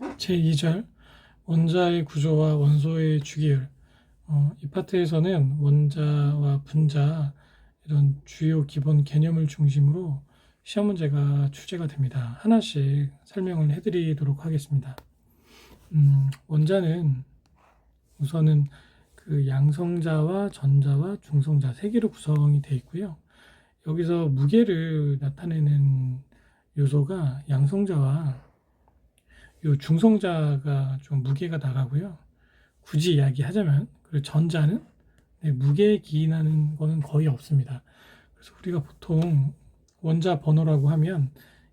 제2절 원자의 구조와 원소의 주기율. 이 파트에서는 원자와 분자 이런 주요 기본 개념을 중심으로 시험 문제가 출제가 됩니다. 하나씩 설명을 해드리도록 하겠습니다. 원자는 우선은 그 양성자와 전자와 중성자 세 개로 구성이 되어 있고요. 여기서 무게를 나타내는 요소가 양성자와 요 중성자가 좀 무게가 나가고요. 굳이 이야기하자면 그리고 전자는 무게에 기인하는 거는 거의 없습니다. 그래서 우리가 보통 원자 번호라고 하면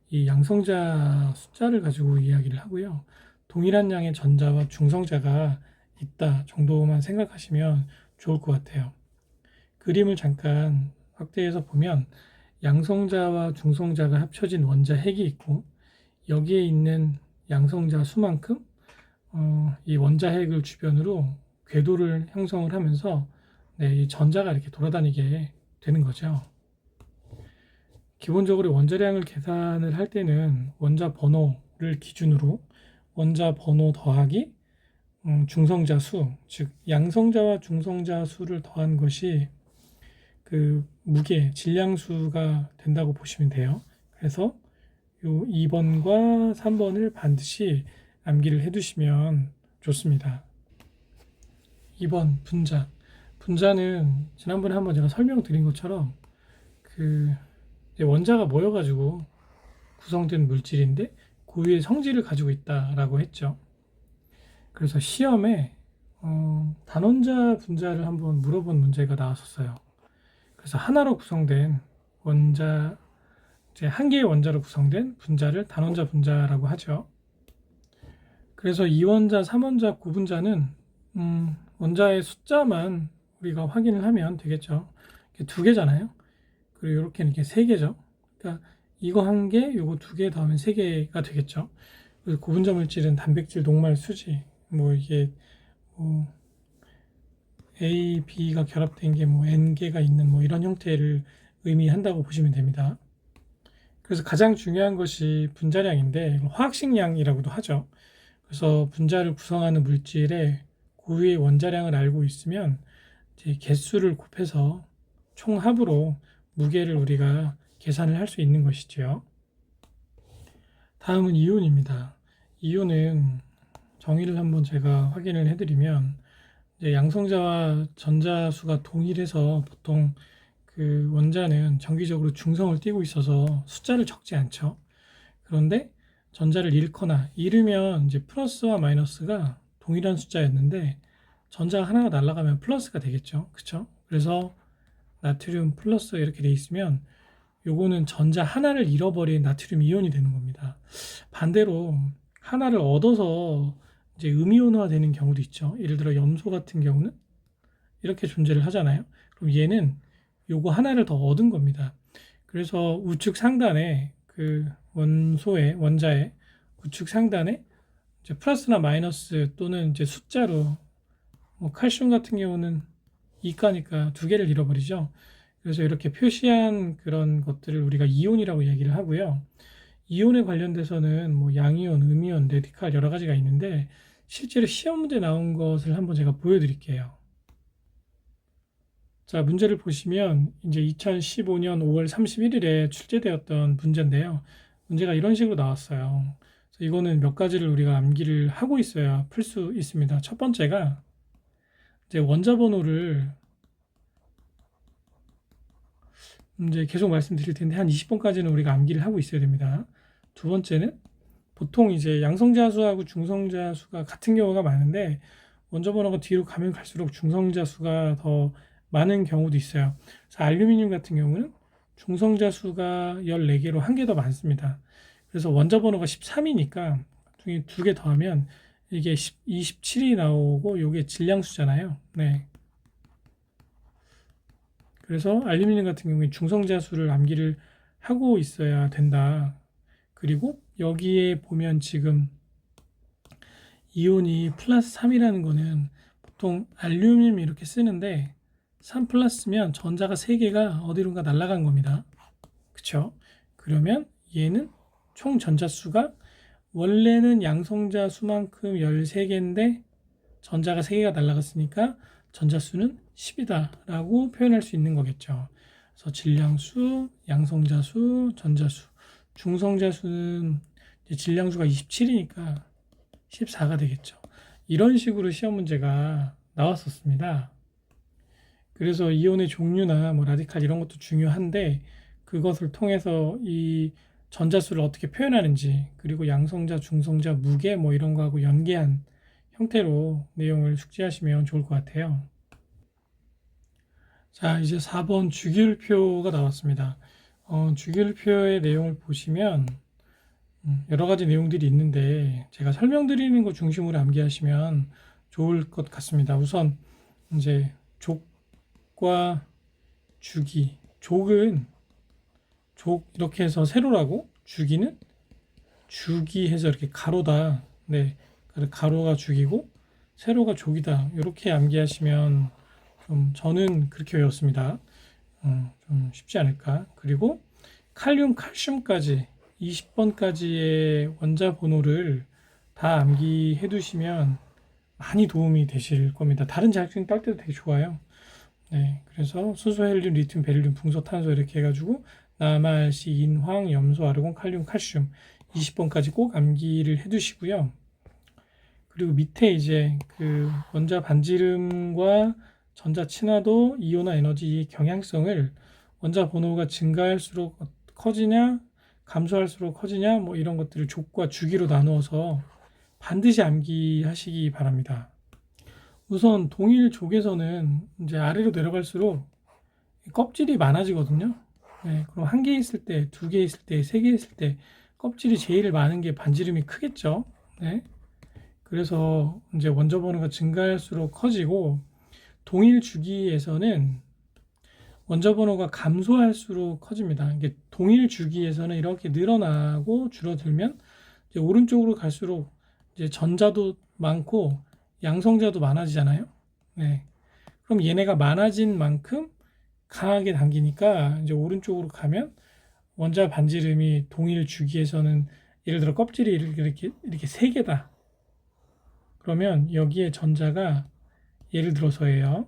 이 양성자 숫자를 가지고 이야기를 하고요. 동일한 양의 전자와 중성자가 있다 정도만 생각하시면 좋을 것 같아요. 그림을 잠깐 확대해서 보면 양성자와 중성자가 합쳐진 원자 핵이 있고 여기에 있는 양성자 수만큼 이 원자 핵을 주변으로 궤도를 형성을 하면서 이 전자가 이렇게 돌아다니게 되는 거죠. 기본적으로 원자량을 계산을 할 때는 원자 번호를 기준으로 원자 번호 더하기 중성자 수, 즉 양성자와 중성자 수를 더한 것이 그 무게, 질량수가 된다고 보시면 돼요. 그래서 요 2번과 3번을 반드시 암기를 해두시면 좋습니다. 2번 분자. 분자는 지난번에 한번 제가 설명드린 것처럼 그 원자가 모여가지고 구성된 물질인데 그 위에 성질을 가지고 있다라고 했죠. 그래서 시험에 단원자 분자를 한번 물어본 문제가 나왔었어요. 그래서 하나로 구성된 원자, 이제 한 개의 원자로 구성된 분자를 단원자 분자라고 하죠. 그래서 2원자, 3원자, 9분자는 원자의 숫자만 우리가 확인을 하면 되겠죠. 두 개잖아요. 그리고 이렇게 세 개죠. 그러니까 이거 한 개, 이거 두 개 더하면 세 개가 되겠죠. 그리고 고분자 물질은 단백질, 녹말, 수지, 이게 A, B가 결합된 게 N개가 있는 이런 형태를 의미한다고 보시면 됩니다. 그래서 가장 중요한 것이 분자량인데 화학식량이라고도 하죠. 그래서 분자를 구성하는 물질의 고유의 원자량을 알고 있으면 이제 개수를 곱해서 총합으로 무게를 우리가 계산을 할 수 있는 것이죠. 다음은 이온입니다. 이온은 정의를 한번 제가 확인을 해드리면 이제 양성자와 전자수가 동일해서 보통 그 원자는 정기적으로 중성을 띠고 있어서 숫자를 적지 않죠. 그런데 전자를 잃거나 잃으면 이제 플러스와 마이너스가 동일한 숫자였는데 전자가 하나가 날아가면 플러스가 되겠죠. 그렇죠? 그래서 나트륨 플러스 이렇게 돼 있으면 요거는 전자 하나를 잃어버린 나트륨 이온이 되는 겁니다. 반대로 하나를 얻어서 이제 음이온화 되는 경우도 있죠. 예를 들어 염소 같은 경우는 이렇게 존재를 하잖아요. 그럼 얘는 요거 하나를 더 얻은 겁니다. 그래서 우측 상단에 그 원자의 우측 상단에 이제 플러스나 마이너스 또는 이제 숫자로 칼슘 같은 경우는 이가니까 두 개를 잃어버리죠. 그래서 이렇게 표시한 그런 것들을 우리가 이온이라고 얘기를 하고요. 이온에 관련돼서는 양이온, 음이온, 레디칼 여러 가지가 있는데 실제로 시험 문제 나온 것을 한번 제가 보여드릴게요. 자, 문제를 보시면 이제 2015년 5월 31일에 출제되었던 문제인데요. 문제가 이런 식으로 나왔어요. 이거는 몇 가지를 우리가 암기를 하고 있어야 풀 수 있습니다. 첫 번째가 이제 원자 번호를 이제 계속 말씀드릴 텐데 한 20번까지는 우리가 암기를 하고 있어야 됩니다. 두 번째는 보통 이제 양성자 수하고 중성자 수가 같은 경우가 많은데 원자 번호가 뒤로 가면 갈수록 중성자 수가 더 많은 경우도 있어요. 그래서 알루미늄 같은 경우는 중성자 수가 14개로 한 개 더 많습니다. 그래서 원자 번호가 13이니까 두 개 더하면 이게 27이 나오고 이게 질량수잖아요. 네. 그래서 알루미늄 같은 경우에 중성자 수를 암기를 하고 있어야 된다. 그리고 여기에 보면 지금 이온이 플러스 3이라는 거는 보통 알루미늄 이렇게 쓰는데 3 플러스면 전자가 3개가 어디론가 날아간 겁니다. 그쵸? 그러면 얘는 총 전자 수가 원래는 양성자 수만큼 13개인데 전자가 3개가 날아갔으니까 전자수는 10이다 라고 표현할 수 있는 거겠죠. 그래서 질량수, 양성자수, 전자수, 중성자수는 질량수가 27이니까 14가 되겠죠. 이런 식으로 시험 문제가 나왔었습니다. 그래서 이온의 종류나 뭐 라디칼 이런 것도 중요한데 그것을 통해서 이 전자수를 어떻게 표현하는지, 그리고 양성자, 중성자, 무게 뭐 이런 거하고 연계한 형태로 내용을 숙지하시면 좋을 것 같아요. 자, 이제 4번 주기율표가 나왔습니다. 주기율표의 내용을 보시면 여러 가지 내용들이 있는데 제가 설명드리는 것 중심으로 암기하시면 좋을 것 같습니다. 우선 이제 족과 주기, 족은 족 이렇게 해서 세로라고, 주기는 주기 해서 이렇게 가로다. 네, 가로가 주기고 세로가 족이다. 이렇게 암기하시면 좀 저는 그렇게 외웠습니다. 좀 쉽지 않을까. 그리고 칼륨, 칼슘까지 20번까지의 원자 번호를 다 암기해 두시면 많이 도움이 되실 겁니다. 다른 자격증 딸 때도 되게 좋아요. 네, 그래서 수소, 헬륨, 리튬, 베릴륨, 풍소, 탄소 이렇게 해가지고 남아, 시, 인, 황, 염소, 아르곤, 칼륨, 칼슘 20번까지 꼭 암기를 해 두시고요. 그리고 밑에 이제 그 원자 반지름과 전자 친화도, 이온화 에너지 경향성을 원자 번호가 증가할수록 커지냐, 감소할수록 커지냐, 뭐 이런 것들을 족과 주기로 나누어서 반드시 암기하시기 바랍니다. 우선 동일 족에서는 이제 아래로 내려갈수록 껍질이 많아지거든요. 네, 그럼 한 개 있을 때, 두 개 있을 때, 세 개 있을 때 껍질이 제일 많은 게 반지름이 크겠죠. 네. 그래서 이제 원자 번호가 증가할수록 커지고, 동일 주기에서는 원자 번호가 감소할수록 커집니다. 이게 동일 주기에서는 이렇게 늘어나고 줄어들면 이제 오른쪽으로 갈수록 이제 전자도 많고 양성자도 많아지잖아요. 네. 그럼 얘네가 많아진 만큼 강하게 당기니까 이제 오른쪽으로 가면 원자 반지름이 동일 주기에서는 예를 들어 껍질이 이렇게 세 개다. 그러면 여기에 전자가 예를 들어서예요.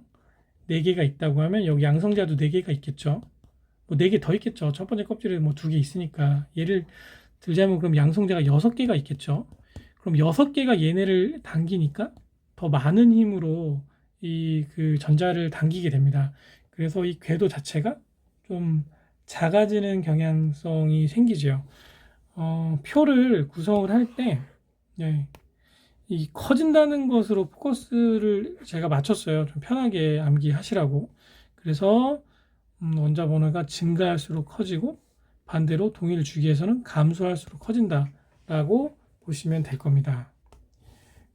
4개가 있다고 하면 여기 양성자도 4개가 있겠죠. 뭐 4개 더 있겠죠. 첫 번째 껍질에 뭐 2개 있으니까. 예를 들자면 그럼 양성자가 6개가 있겠죠. 그럼 6개가 얘네를 당기니까 더 많은 힘으로 이 그 전자를 당기게 됩니다. 그래서 이 궤도 자체가 좀 작아지는 경향성이 생기죠. 표를 구성을 할 때, 네, 이 커진다는 것으로 포커스를 제가 맞췄어요. 좀 편하게 암기하시라고. 그래서 원자 번호가 증가할수록 커지고 반대로 동일 주기에서는 감소할수록 커진다라고 보시면 될 겁니다.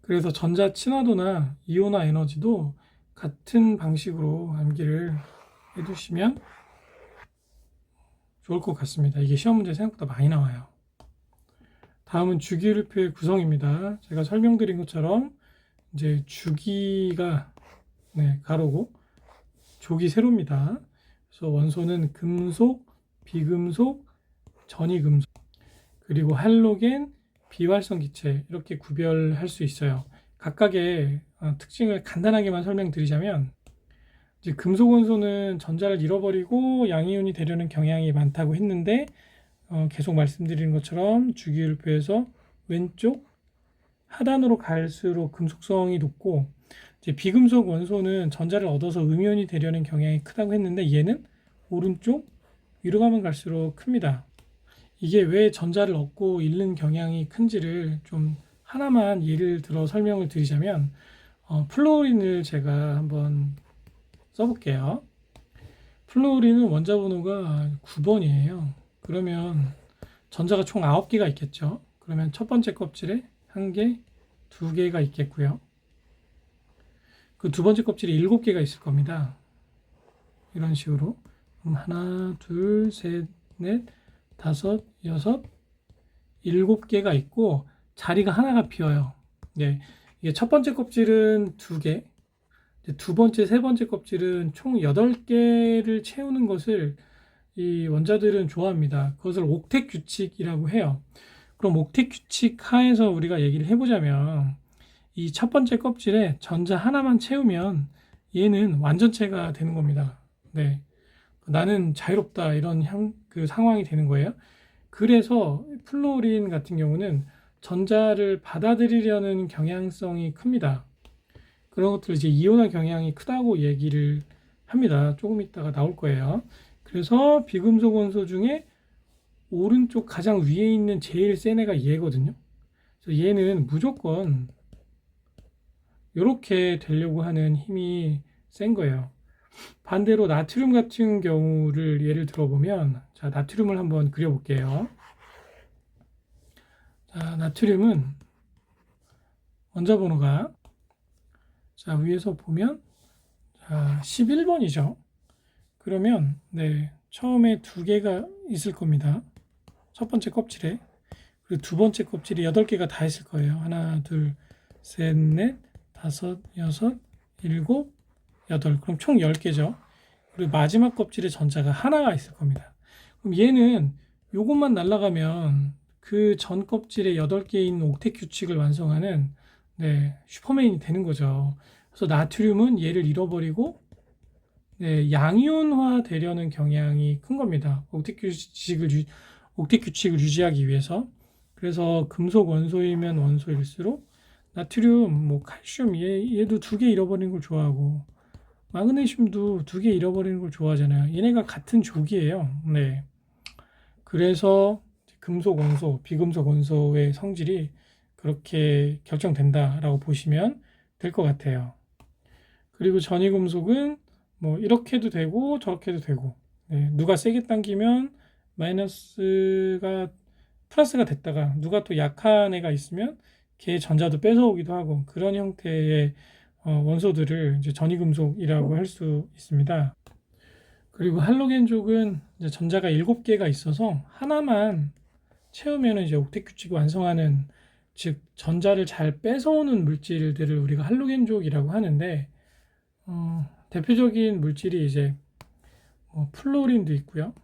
그래서 전자 친화도나 이온화 에너지도 같은 방식으로 암기를 해두시면 좋을 것 같습니다. 이게 시험 문제 생각보다 많이 나와요. 다음은 주기율표의 구성입니다. 제가 설명드린 것처럼 이제 주기가 가로고 족이 세로입니다. 그래서 원소는 금속, 비금속, 전이금속, 그리고 할로겐, 비활성 기체 이렇게 구별할 수 있어요. 각각의 특징을 간단하게만 설명드리자면 이제 금속 원소는 전자를 잃어버리고 양이온이 되려는 경향이 많다고 했는데 계속 말씀드리는 것처럼 주기율표에서 왼쪽 하단으로 갈수록 금속성이 높고 이제 비금속 원소는 전자를 얻어서 음이온이 되려는 경향이 크다고 했는데 얘는 오른쪽 위로 가면 갈수록 큽니다. 이게 왜 전자를 얻고 잃는 경향이 큰지를 좀 하나만 예를 들어 설명을 드리자면 플루오린을 제가 한번 써볼게요. 플루오린은 원자 번호가 9번이에요. 그러면 전자가 총 9개가 있겠죠. 그러면 첫 번째 껍질에 1개, 2개가 있겠고요. 그 두 번째 껍질에 7개가 있을 겁니다. 이런 식으로. 그럼 하나, 둘, 셋, 넷, 다섯, 여섯, 7개가 있고 자리가 하나가 비어요. 네, 이게 첫 번째 껍질은 2개, 두 번째, 세 번째 껍질은 총 8개를 채우는 것을 이 원자들은 좋아합니다. 그것을 옥텟 규칙이라고 해요. 그럼 옥텟 규칙 하에서 우리가 얘기를 해보자면 이 첫 번째 껍질에 전자 하나만 채우면 얘는 완전체가 되는 겁니다. 네. 나는 자유롭다 이런 그 상황이 되는 거예요. 그래서 플루오린 같은 경우는 전자를 받아들이려는 경향성이 큽니다. 그런 것들 이제 이온화 경향이 크다고 얘기를 합니다. 조금 있다가 나올 거예요. 그래서 비금속 원소 중에 오른쪽 가장 위에 있는 제일 센 애가 얘거든요. 그래서 얘는 무조건 이렇게 되려고 하는 힘이 센 거예요. 반대로 나트륨 같은 경우를 예를 들어보면, 자, 나트륨을 한번 그려볼게요. 자, 나트륨은 원자 번호가, 자, 위에서 보면, 자, 11번이죠. 그러면, 네, 처음에 두 개가 있을 겁니다. 첫 번째 껍질에. 그리고 두 번째 껍질에 8개가 다 있을 거예요. 하나, 둘, 셋, 넷, 다섯, 여섯, 일곱, 여덟. 그럼 총 10개죠. 그리고 마지막 껍질에 전자가 하나가 있을 겁니다. 그럼 얘는 요것만 날아가면 그 전 껍질에 8개 있는 옥텟 규칙을 완성하는, 네, 슈퍼맨이 되는 거죠. 그래서 나트륨은 얘를 잃어버리고, 네, 양이온화 되려는 경향이 큰 겁니다. 옥텟 규칙을 유지하기 위해서. 그래서 금속 원소이면 원소일수록 나트륨, 뭐 칼슘 얘도 2개 잃어버리는 걸 좋아하고, 마그네슘도 2개 잃어버리는 걸 좋아하잖아요. 얘네가 같은 족이에요. 네. 그래서 금속 원소, 비금속 원소의 성질이 그렇게 결정된다라고 보시면 될 것 같아요. 그리고 전이금속은 뭐 이렇게 도 되고 저렇게 도 되고, 네. 누가 세게 당기면 마이너스가 플러스가 됐다가 누가 또 약한 애가 있으면 걔 전자도 뺏어오기도 하고, 그런 형태의 원소들을 이제 전이금속이라고 할 수 있습니다. 그리고 할로겐족은 이제 전자가 7개가 있어서 하나만 채우면 이제 옥텟 규칙을 완성하는, 즉 전자를 잘 뺏어오는 물질들을 우리가 할로겐족이라고 하는데, 대표적인 물질이 이제 플로린도 있고요,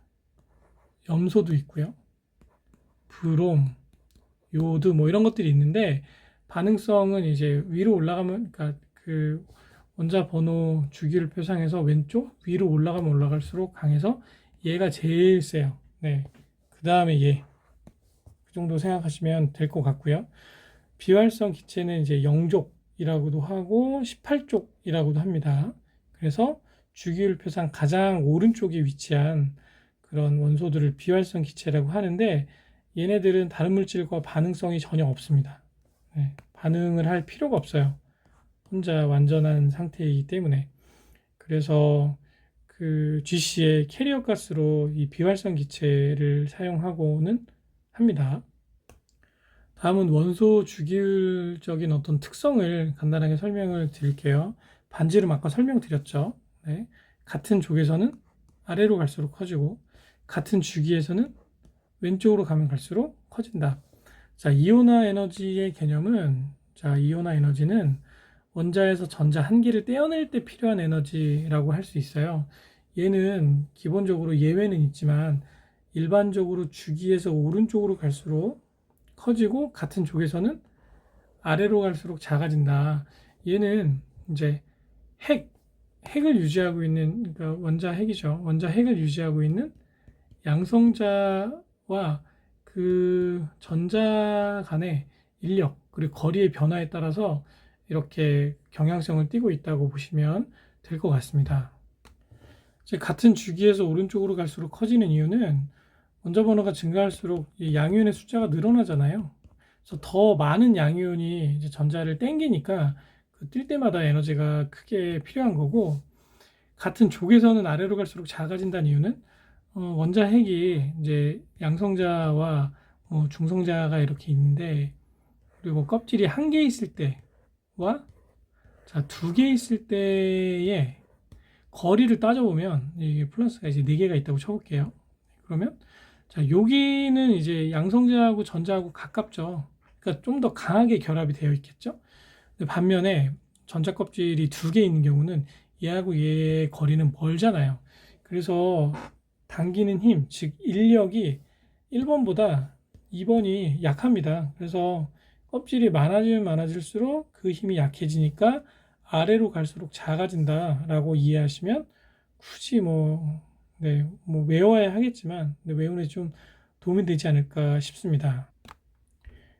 염소도 있고요, 브롬, 요드 뭐 이런 것들이 있는데, 반응성은 이제 위로 올라가면, 그러니까 그 원자 번호 주기를 표상해서 왼쪽 위로 올라가면 올라갈수록 강해서 얘가 제일 세요. 네. 그 다음에 얘. 그 정도 생각하시면 될 것 같고요. 비활성 기체는 이제 0족이라고도 하고 18족이라고도 합니다. 그래서 주기율 표상 가장 오른쪽에 위치한 그런 원소들을 비활성 기체라고 하는데, 얘네들은 다른 물질과 반응성이 전혀 없습니다. 네. 반응을 할 필요가 없어요. 혼자 완전한 상태이기 때문에. 그래서 그 GC의 캐리어 가스로 이 비활성 기체를 사용하고는 합니다. 다음은 원소 주기율적인 어떤 특성을 간단하게 설명을 드릴게요. 반지름 아까 설명드렸죠. 네. 같은 족에서는 아래로 갈수록 커지고, 같은 주기에서는 왼쪽으로 가면 갈수록 커진다. 자, 이온화 에너지의 개념은, 자, 이온화 에너지는 원자에서 전자 한 개를 떼어낼 때 필요한 에너지라고 할 수 있어요. 얘는 기본적으로 예외는 있지만 일반적으로 주기에서 오른쪽으로 갈수록 커지고, 같은 족에서는 아래로 갈수록 작아진다. 얘는 이제 핵을 유지하고 있는, 그러니까 원자 핵이죠. 원자 핵을 유지하고 있는 양성자와 그 전자 간의 인력, 그리고 거리의 변화에 따라서 이렇게 경향성을 띠고 있다고 보시면 될 것 같습니다. 같은 주기에서 오른쪽으로 갈수록 커지는 이유는 원자 번호가 증가할수록 이 양이온의 숫자가 늘어나잖아요. 그래서 더 많은 양이온이 이제 전자를 땡기니까 그 뛸 때마다 에너지가 크게 필요한 거고, 같은 족에서는 아래로 갈수록 작아진다는 이유는 원자 핵이 이제 양성자와 중성자가 이렇게 있는데, 그리고 껍질이 1개 있을 때와 자, 2개 있을 때의 거리를 따져보면 이게 플러스가 이제 4개가 있다고 쳐볼게요. 그러면 자, 여기는 이제 양성자하고 전자하고 가깝죠. 그러니까 좀 더 강하게 결합이 되어 있겠죠. 반면에 전자 껍질이 2개 있는 경우는 얘하고 얘의 거리는 멀잖아요. 그래서 당기는 힘, 즉 인력이 1번보다 2번이 약합니다. 그래서 껍질이 많아지면 많아질수록 그 힘이 약해지니까 아래로 갈수록 작아진다라고 이해하시면 굳이 뭐 외워야 하겠지만 외우는 데 좀 도움이 되지 않을까 싶습니다.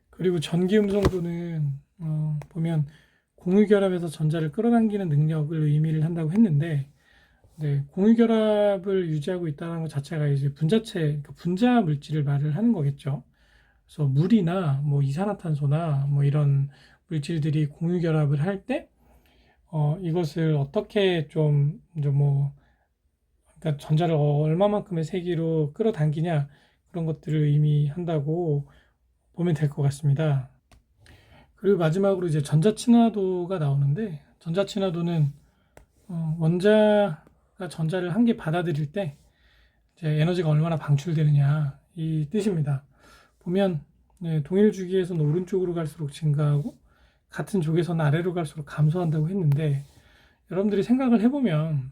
그리고 전기 음성도는 보면 공유결합에서 전자를 끌어당기는 능력을 의미를 한다고 했는데, 공유결합을 유지하고 있다는 것 자체가 이제 분자체, 그러니까 분자 물질을 말을 하는 거겠죠. 그래서 물이나 뭐 이산화탄소나 뭐 이런 물질들이 공유결합을 할 때, 이것을 어떻게 좀, 이제 그러니까 전자를 얼마만큼의 세기로 끌어당기냐, 그런 것들을 의미한다고 보면 될 것 같습니다. 그리고 마지막으로 이제 전자친화도가 나오는데, 전자친화도는 원자가 전자를 한 개 받아들일 때 이제 에너지가 얼마나 방출되느냐 이 뜻입니다. 보면 동일 주기에서는 오른쪽으로 갈수록 증가하고 같은 쪽에서는 아래로 갈수록 감소한다고 했는데, 여러분들이 생각을 해보면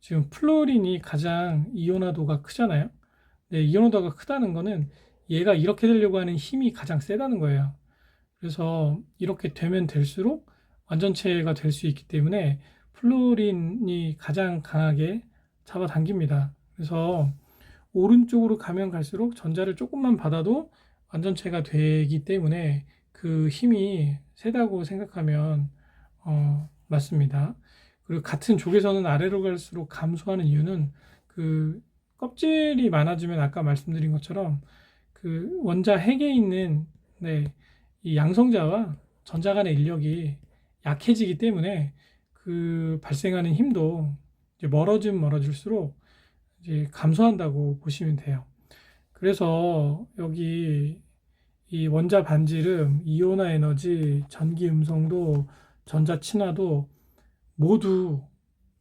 지금 플로린이 가장 이온화도가 크잖아요. 이온화도가 크다는 거는 얘가 이렇게 되려고 하는 힘이 가장 세다는 거예요. 그래서 이렇게 되면 될수록 완전체가 될 수 있기 때문에 플로린이 가장 강하게 잡아당깁니다. 그래서 오른쪽으로 가면 갈수록 전자를 조금만 받아도 완전체가 되기 때문에 그 힘이 세다고 생각하면 맞습니다. 그리고 같은 쪽에서는 아래로 갈수록 감소하는 이유는 그 껍질이 많아지면 아까 말씀드린 것처럼 그 원자 핵에 있는 이 양성자와 전자 간의 인력이 약해지기 때문에 그 발생하는 힘도 이제 멀어지면 멀어질수록 이제 감소한다고 보시면 돼요. 그래서 여기 이 원자 반지름, 이온화 에너지, 전기 음성도, 전자 친화도 모두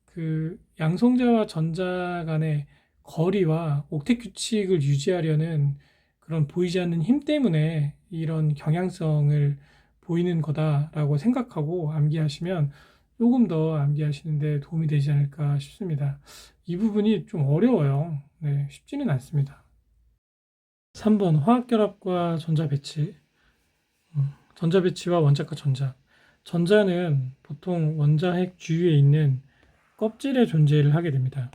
그 양성자와 전자 간의 거리와 옥텟 규칙을 유지하려는 그런 보이지 않는 힘 때문에 이런 경향성을 보이는 거다라고 생각하고 암기하시면 조금 더 암기하시는데 도움이 되지 않을까 싶습니다. 이 부분이 좀 어려워요. 쉽지는 않습니다. 3번 화학결합과 전자배치. 전자배치와 원자과 전자. 전자는 보통 원자핵 주위에 있는 껍질의 존재를 하게 됩니다.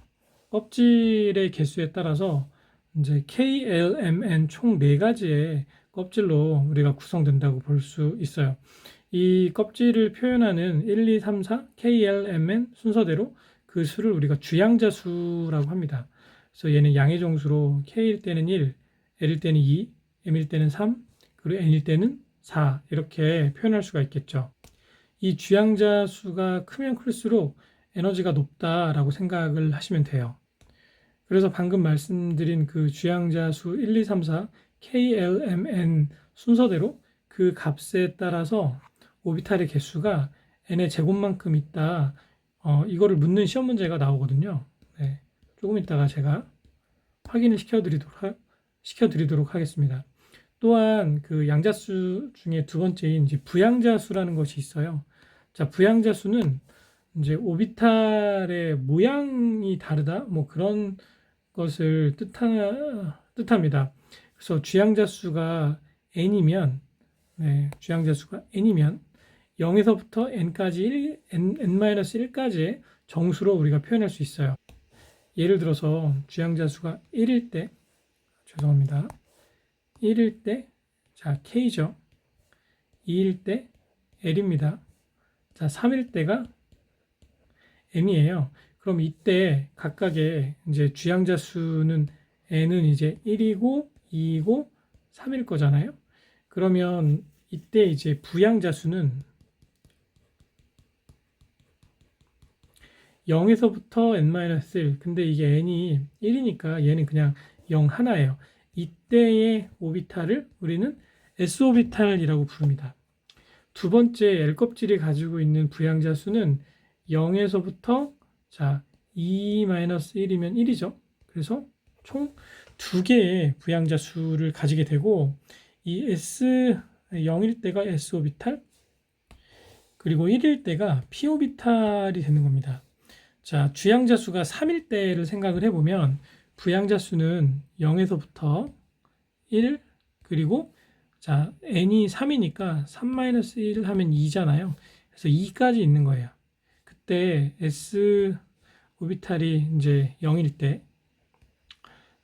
껍질의 개수에 따라서 이제 KLMN 총 4가지의 껍질로 우리가 구성된다고 볼 수 있어요. 이 껍질을 표현하는 1, 2, 3, 4 KLMN 순서대로 그 수를 우리가 주양자 수라고 합니다. 그래서 얘는 양의 정수로 K일 때는 1, L일 때는 2, M일 때는 3, 그리고 N일 때는 4 이렇게 표현할 수가 있겠죠. 이 주양자 수가 크면 클수록 에너지가 높다라고 생각을 하시면 돼요. 그래서 방금 말씀드린 그 주양자 수 1, 2, 3, 4 KLMN 순서대로 그 값에 따라서 오비탈의 개수가 n의 제곱만큼 있다. 이거를 묻는 시험 문제가 나오거든요. 조금 이따가 제가 확인을 시켜드리도록 하겠습니다. 또한 그 양자수 중에 두 번째인 이제 부양자수라는 것이 있어요. 자, 부양자수는 이제 오비탈의 모양이 다르다, 뭐 그런 것을 뜻합니다. 그래서 주양자수가 n이면, 주양자수가 n이면 0에서부터 n까지 n-1까지의 정수로 우리가 표현할 수 있어요. 예를 들어서 주양자수가 1일 때, 죄송합니다. 1일 때, 자, K죠. 2일 때 L입니다. 자, 3일 때가 M이에요. 그럼 이때 각각의 이제 주양자 수는 N은 이제 1이고 2이고 3일 거잖아요. 그러면 이때 이제 부양자 수는 0에서부터 n-1. 근데 이게 n이 1이니까 얘는 그냥 0 하나예요. 이때의 오비탈을 우리는 s오비탈이라고 부릅니다. 두 번째 L껍질이 가지고 있는 부양자 수는 0에서부터 자 2-1이면 1이죠. 그래서 총 두 개의 부양자 수를 가지게 되고 이 S 0일 때가 s오비탈 그리고 1일 때가 p오비탈이 되는 겁니다. 자, 주양자 수가 3일 때를 생각을 해보면 부양자 수는 0에서부터 1, 그리고 자, n이 3이니까 3-1 하면 2잖아요. 그래서 2까지 있는 거예요. 그때 s 오비탈이 이제 0일 때,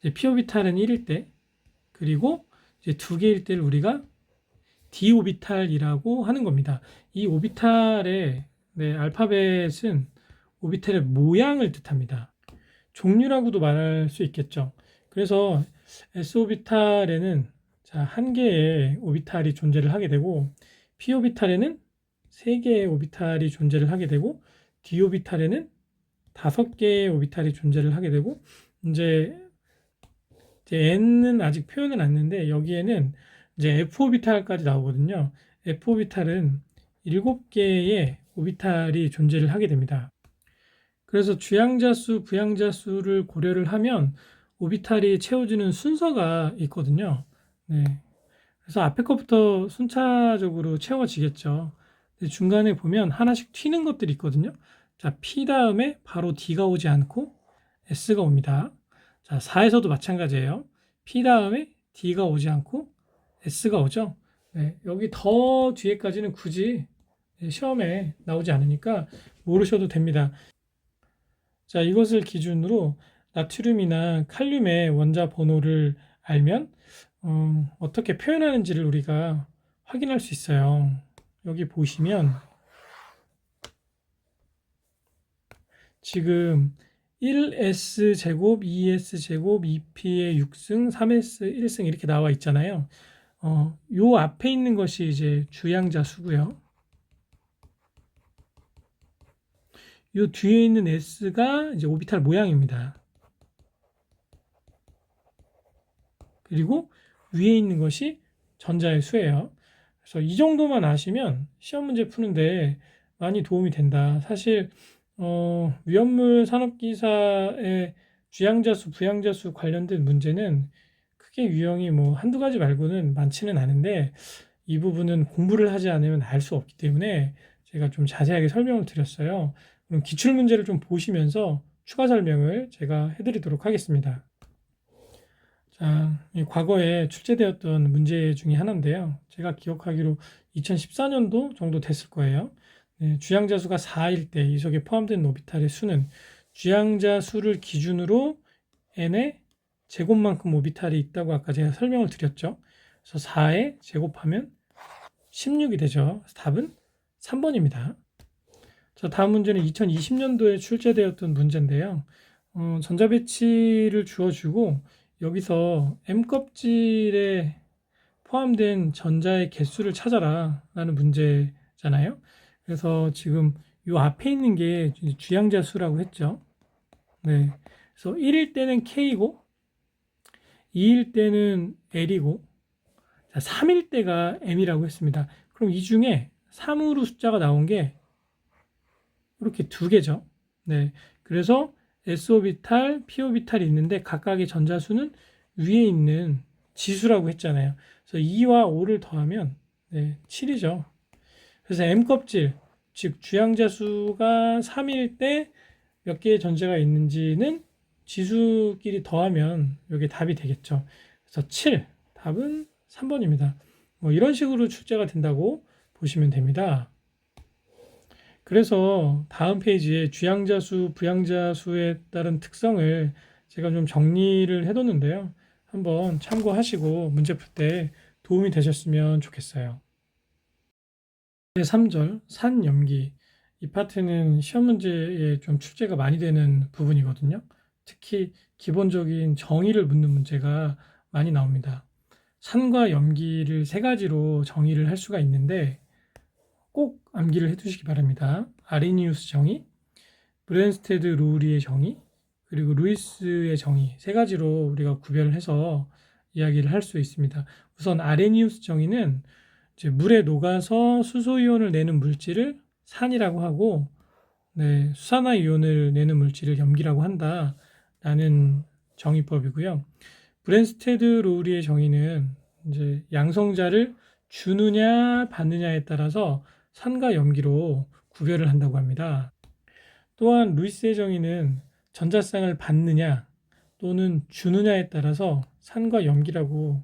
이제 p 오비탈은 1일 때, 그리고 이제 두 개일 때를 우리가 d 오비탈이라고 하는 겁니다. 이 오비탈의 알파벳은 오비탈의 모양을 뜻합니다. 종류라고도 말할 수 있겠죠. 그래서 s 오비탈에는 자, 한 개의 오비탈이 존재를 하게 되고 p 오비탈에는 세 개의 오비탈이 존재를 하게 되고 d 오비탈에는 다섯 개의 오비탈이 존재를 하게 되고 이제 n은 아직 표현은 안 했는데 여기에는 이제 f 오비탈까지 나오거든요. f 오비탈은 7개의 오비탈이 존재를 하게 됩니다. 그래서 주양자수, 부양자수를 고려를 하면 오비탈이 채워지는 순서가 있거든요. 네. 그래서 앞에 것부터 순차적으로 채워지겠죠. 중간에 보면 하나씩 튀는 것들이 있거든요. 자, P 다음에 바로 D가 오지 않고 S가 옵니다. 자, 4에서도 마찬가지예요. P 다음에 D가 오지 않고 S가 오죠. 네, 여기 더 뒤에까지는 굳이 시험에 나오지 않으니까 모르셔도 됩니다. 자, 이것을 기준으로 나트륨이나 칼륨의 원자 번호를 알면 어떻게 표현하는지를 우리가 확인할 수 있어요. 여기 보시면 지금 1S제곱, 2S제곱, 2P의 6승, 3S 1승 이렇게 나와 있잖아요. 요 앞에 있는 것이 이제 주양자 수고요. 요 뒤에 있는 S가 이제 오비탈 모양입니다. 그리고 위에 있는 것이 전자의 수예요. 그래서 이 정도만 아시면 시험 문제 푸는데 많이 도움이 된다. 사실 위험물 산업기사의 주양자수, 부양자수 관련된 문제는 크게 유형이 뭐 한두 가지 말고는 많지는 않은데 이 부분은 공부를 하지 않으면 알 수 없기 때문에 제가 좀 자세하게 설명을 드렸어요. 그럼 기출 문제를 좀 보시면서 추가 설명을 제가 해드리도록 하겠습니다. 자, 과거에 출제되었던 문제 중에 하나인데요. 제가 기억하기로 2014년도 정도 됐을 거예요. 네, 주양자 수가 4일 때 이 속에 포함된 오비탈의 수는 주양자 수를 기준으로 n의 제곱만큼 오비탈이 있다고 아까 제가 설명을 드렸죠. 그래서 4에 제곱하면 16이 되죠. 답은 3번입니다. 자, 다음 문제는 2020년도에 출제되었던 문제인데요. 전자배치를 주어주고 여기서 M 껍질에 포함된 전자의 개수를 찾아라 라는 문제잖아요. 그래서 지금 이 앞에 있는 게 주양자 수라고 했죠. 네. 그래서 1일 때는 K고 2일 때는 L이고 3일 때가 M이라고 했습니다. 그럼 이 중에 3으로 숫자가 나온 게 이렇게 두 개죠. 네. 그래서 S오비탈, P오비탈이 있는데 각각의 전자수는 위에 있는 지수라고 했잖아요. 그래서 2와 5를 더하면 7이죠. 그래서 M껍질, 즉 주양자 수가 3일 때 몇 개의 전자가 있는지는 지수끼리 더하면 이게 답이 되겠죠. 그래서 7, 답은 3번입니다. 뭐 이런 식으로 출제가 된다고 보시면 됩니다. 그래서 다음 페이지에 주양자 수, 부양자 수에 따른 특성을 제가 좀 정리를 해뒀는데요. 한번 참고하시고 문제 풀 때 도움이 되셨으면 좋겠어요. 3절 산염기 이 파트는 시험 문제에 좀 출제가 많이 되는 부분이거든요. 특히 기본적인 정의를 묻는 문제가 많이 나옵니다. 산과 염기를 세 가지로 정의를 할 수가 있는데 꼭 암기를 해두시기 바랍니다. 아리니우스 정의, 브랜스테드 루리의 정의, 그리고 루이스의 정의 세 가지로 우리가 구별을 해서 이야기를 할 수 있습니다. 우선 아레니우스 정의는 이제 물에 녹아서 수소이온을 내는 물질을 산이라고 하고, 수산화이온을 내는 물질을 염기라고 한다라는 정의법이고요. 브랜스테드 루리의 정의는 이제 양성자를 주느냐 받느냐에 따라서 산과 염기로 구별을 한다고 합니다. 또한 루이스의 정의는 전자쌍을 받느냐 또는 주느냐에 따라서 산과 염기라고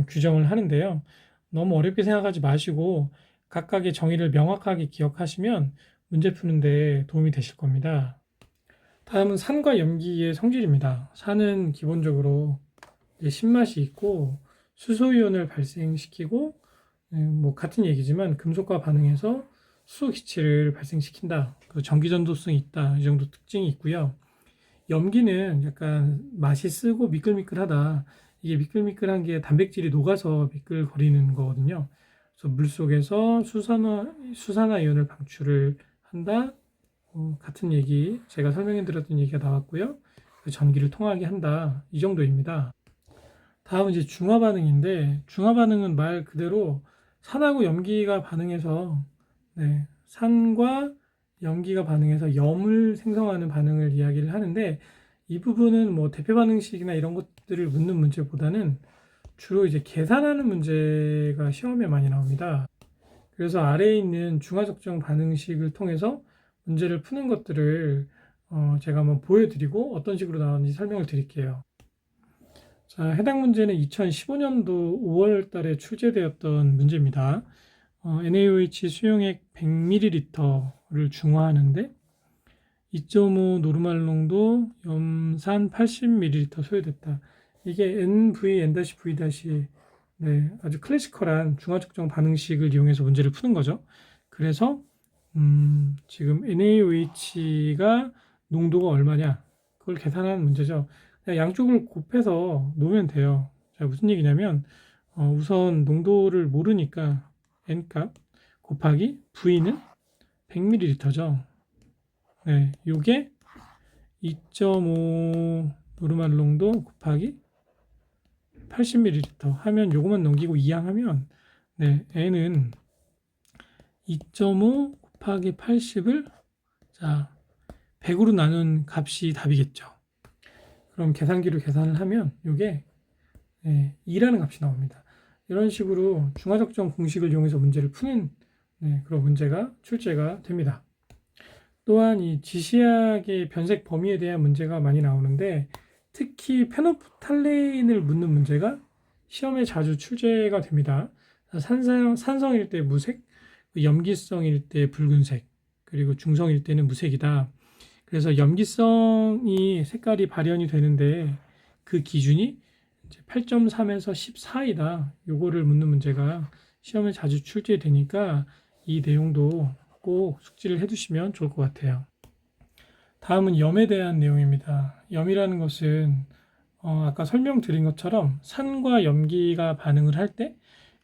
규정을 하는데요. 너무 어렵게 생각하지 마시고 각각의 정의를 명확하게 기억하시면 문제 푸는데 도움이 되실 겁니다. 다음은 산과 염기의 성질입니다. 산은 기본적으로 신맛이 있고 수소이온을 발생시키고 뭐 같은 얘기지만 금속과 반응해서 수소 기체를 발생시킨다. 그 전기 전도성이 있다. 이 정도 특징이 있고요. 염기는 약간 맛이 쓰고 미끌미끌하다. 이게 미끌미끌한 게 단백질이 녹아서 미끌거리는 거거든요. 그래서 물속에서 수산화이온을 방출을 한다. 같은 얘기, 제가 설명해 드렸던 얘기가 나왔고요. 그 전기를 통하게 한다. 이 정도입니다. 다음은 이제 중화 반응인데, 중화 반응은 말 그대로 산하고 염기가 반응해서, 산과 염기가 반응해서 염을 생성하는 반응을 이야기를 하는데, 이 부분은 뭐 대표 반응식이나 이런 것들을 묻는 문제보다는 주로 이제 계산하는 문제가 시험에 많이 나옵니다. 그래서 아래에 있는 중화적정 반응식을 통해서 문제를 푸는 것들을 제가 한번 보여드리고 어떤 식으로 나왔는지 설명을 드릴게요. 자, 해당 문제는 2015년도 5월 달에 출제되었던 문제입니다. NaOH 수용액 100ml를 중화하는데 2.5 노르말 농도 염산 80ml 소요됐다. 이게 NV, N-V- 아주 클래시컬한 중화적정 반응식을 이용해서 문제를 푸는 거죠. 그래서 지금 NaOH가 농도가 얼마냐 그걸 계산하는 문제죠. 그냥 양쪽을 곱해서 놓으면 돼요. 자, 무슨 얘기냐면 우선 농도를 모르니까 N값 곱하기 V는 100ml죠. 네, 요게 2.5 노르말 농도 곱하기 80ml 하면 요거만 넘기고 이항하면 N은 2.5 곱하기 80을 자 100으로 나눈 값이 답이겠죠. 그럼 계산기로 계산을 하면 이게 2라는 값이 나옵니다. 이런 식으로 중화적정 공식을 이용해서 문제를 푸는 그런 문제가 출제가 됩니다. 또한 이 지시약의 변색 범위에 대한 문제가 많이 나오는데 특히 페노프탈레인을 묻는 문제가 시험에 자주 출제가 됩니다. 산성일 때 무색, 염기성일 때 붉은색, 그리고 중성일 때는 무색이다. 그래서 염기성이 색깔이 발현이 되는데 그 기준이 8.3에서 10 사이다. 요거를 묻는 문제가 시험에 자주 출제되니까 이 내용도 꼭 숙지를 해두시면 좋을 것 같아요. 다음은 염에 대한 내용입니다. 염이라는 것은 아까 설명드린 것처럼 산과 염기가 반응을 할 때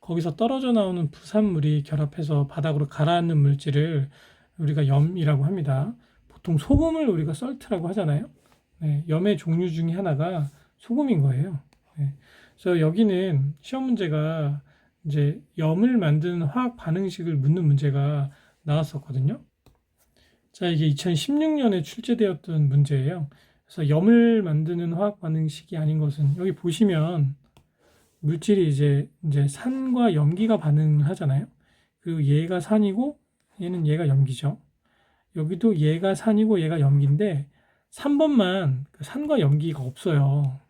거기서 떨어져 나오는 부산물이 결합해서 바닥으로 가라앉는 물질을 우리가 염이라고 합니다. 보통 소금을 우리가 썰트라고 하잖아요. 염의 종류 중에 하나가 소금인 거예요. 그래서 여기는 시험 문제가 이제 염을 만드는 화학 반응식을 묻는 문제가 나왔었거든요. 자, 이게 2016년에 출제되었던 문제예요. 그래서 염을 만드는 화학 반응식이 아닌 것은 여기 보시면 물질이 이제 산과 염기가 반응을 하잖아요. 그리고 얘가 산이고 얘가 염기죠. 여기도 얘가 산이고 얘가 염기인데 3번만 산과 염기가 없어요.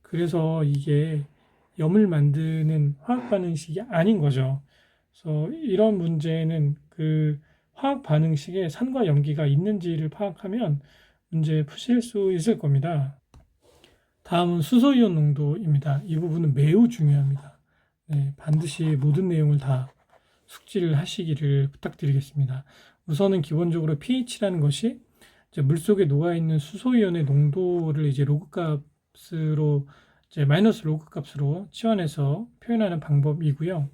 그래서 이게 염을 만드는 화학 반응식이 아닌 거죠. 그래서 이런 문제는 그 화학 반응식에 산과 염기가 있는지를 파악하면 문제 푸실 수 있을 겁니다. 다음은 수소이온 농도입니다. 이 부분은 매우 중요합니다. 반드시 모든 내용을 다 숙지를 하시기를 부탁드리겠습니다. 우선은 기본적으로 pH라는 것이 이제 물속에 녹아있는 수소이온의 농도를 이제 로그 값으로 마이너스 로그 값으로 치환해서 표현하는 방법이고요.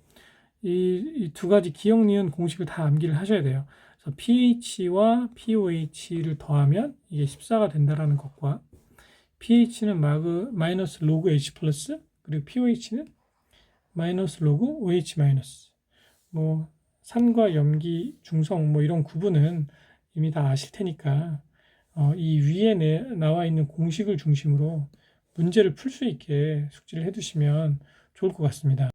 이 두 가지 기억, 니은 공식을 다 암기를 하셔야 돼요. 그래서 pH와 pOH를 더하면 이게 14가 된다라는 것과 pH는 마이너스 로그 H 플러스 그리고 pOH는 마이너스 로그 OH 마이너스 뭐 산과 염기, 중성 뭐 이런 구분은 이미 다 아실 테니까 이 위에 나와 있는 공식을 중심으로 문제를 풀 수 있게 숙지를 해두시면 좋을 것 같습니다.